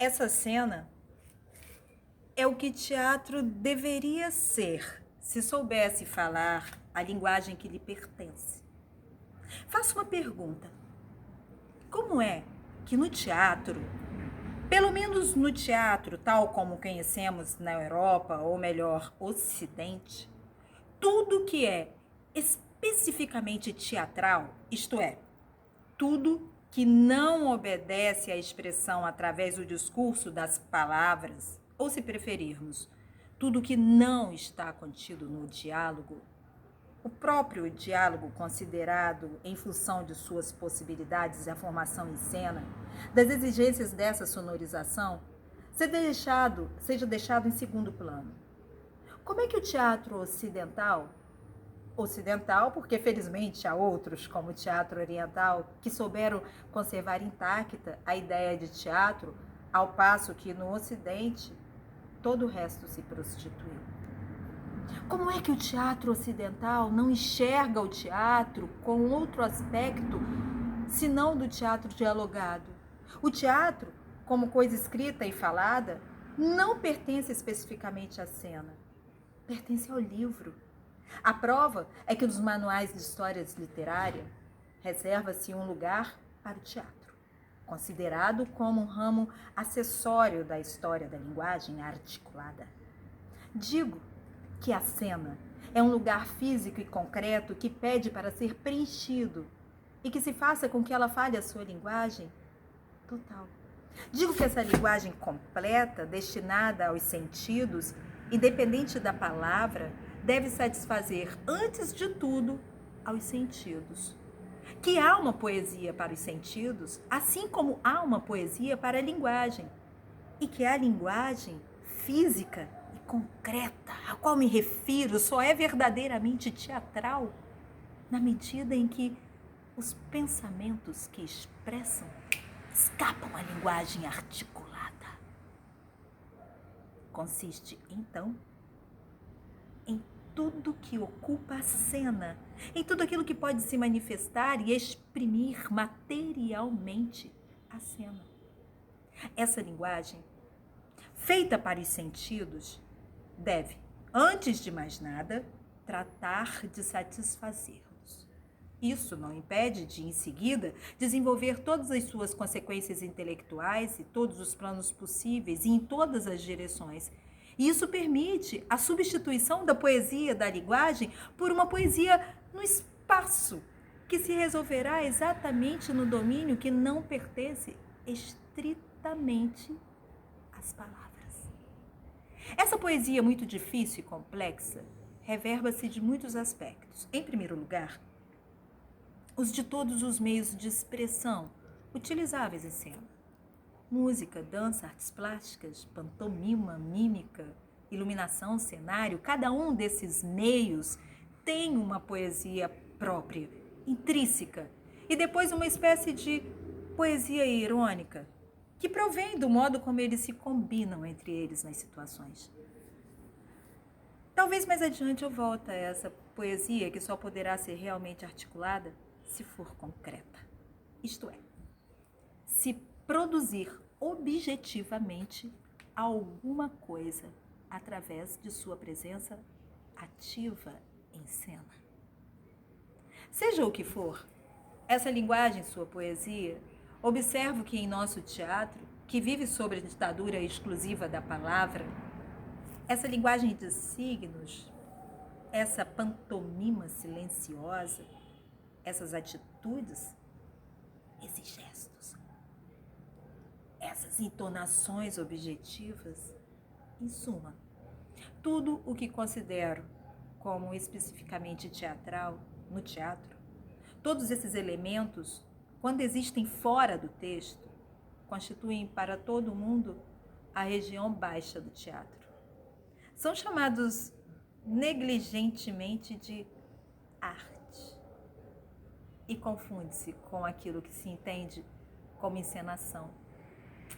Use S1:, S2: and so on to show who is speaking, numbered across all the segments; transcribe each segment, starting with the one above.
S1: Essa cena é o que teatro deveria ser, se soubesse falar a linguagem que lhe pertence. Faço uma pergunta. Como é que no teatro, pelo menos no teatro tal como conhecemos na Europa, ou melhor, Ocidente, tudo que é especificamente teatral, isto é, tudo que não obedece à expressão através do discurso das palavras, ou se preferirmos, tudo que não está contido no diálogo, o próprio diálogo considerado em função de suas possibilidades e a formação em cena, das exigências dessa sonorização, seja deixado em segundo plano. Como é que o teatro ocidental porque felizmente há outros, como o teatro oriental, que souberam conservar intacta a ideia de teatro, ao passo que no Ocidente todo o resto se prostituiu. Como é que o teatro ocidental não enxerga o teatro com outro aspecto, senão do teatro dialogado? O teatro, como coisa escrita e falada, não pertence especificamente à cena, pertence ao livro. A prova é que nos manuais de histórias literárias reserva-se um lugar para o teatro, considerado como um ramo acessório da história da linguagem articulada. Digo que a cena é um lugar físico e concreto que pede para ser preenchido e que se faça com que ela fale a sua linguagem total. Digo que essa linguagem completa, destinada aos sentidos, independente da palavra, deve satisfazer, antes de tudo, aos sentidos. Que há uma poesia para os sentidos, assim como há uma poesia para a linguagem. E que a linguagem física e concreta, a qual me refiro, só é verdadeiramente teatral na medida em que os pensamentos que expressam escapam à linguagem articulada. Consiste, então, em tudo que ocupa a cena, em tudo aquilo que pode se manifestar e exprimir materialmente a cena. Essa linguagem, feita para os sentidos, deve, antes de mais nada, tratar de satisfazê-los. Isso não impede de, em seguida, desenvolver todas as suas consequências intelectuais e todos os planos possíveis e em todas as direções. E isso permite a substituição da poesia da linguagem por uma poesia no espaço, que se resolverá exatamente no domínio que não pertence estritamente às palavras. Essa poesia muito difícil e complexa reverba-se de muitos aspectos. Em primeiro lugar, os de todos os meios de expressão utilizáveis em cena. Música, dança, artes plásticas, pantomima, mímica, iluminação, cenário, cada um desses meios tem uma poesia própria, intrínseca, e depois uma espécie de poesia irônica, que provém do modo como eles se combinam entre eles nas situações. Talvez mais adiante eu volte a essa poesia que só poderá ser realmente articulada se for concreta. Isto é, se produzir objetivamente alguma coisa através de sua presença ativa em cena. Seja o que for, essa linguagem, sua poesia, observo que em nosso teatro, que vive sob a ditadura exclusiva da palavra, essa linguagem de signos, essa pantomima silenciosa, essas atitudes, esses gestos, essas entonações objetivas, em suma, tudo o que considero como especificamente teatral no teatro, todos esses elementos, quando existem fora do texto, constituem para todo mundo a região baixa do teatro. São chamados negligentemente de arte e confunde-se com aquilo que se entende como encenação,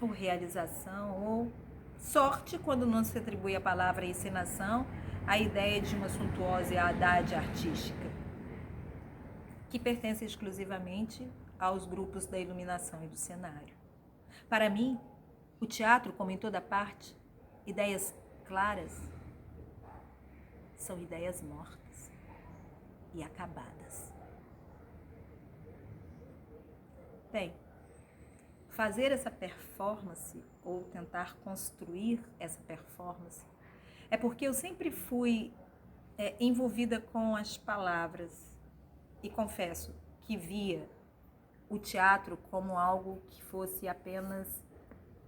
S1: ou realização, ou sorte, quando não se atribui a palavra encenação à ideia de uma suntuosa idade artística, que pertence exclusivamente aos grupos da iluminação e do cenário. Para mim, o teatro, como em toda parte, ideias claras são ideias mortas e acabadas. Bem, fazer essa performance ou tentar construir essa performance é porque eu sempre fui envolvida com as palavras e confesso que via o teatro como algo que fosse apenas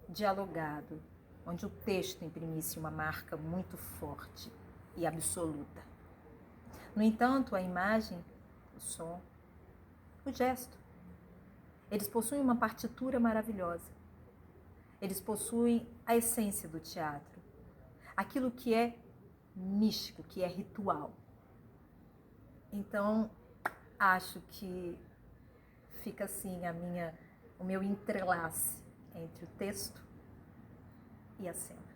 S1: dialogado, onde o texto imprimisse uma marca muito forte e absoluta. No entanto, a imagem, o som, o gesto, eles possuem uma partitura maravilhosa. Eles possuem a essência do teatro, aquilo que é místico, que é ritual. Então, acho que fica assim o meu entrelace entre o texto e a cena.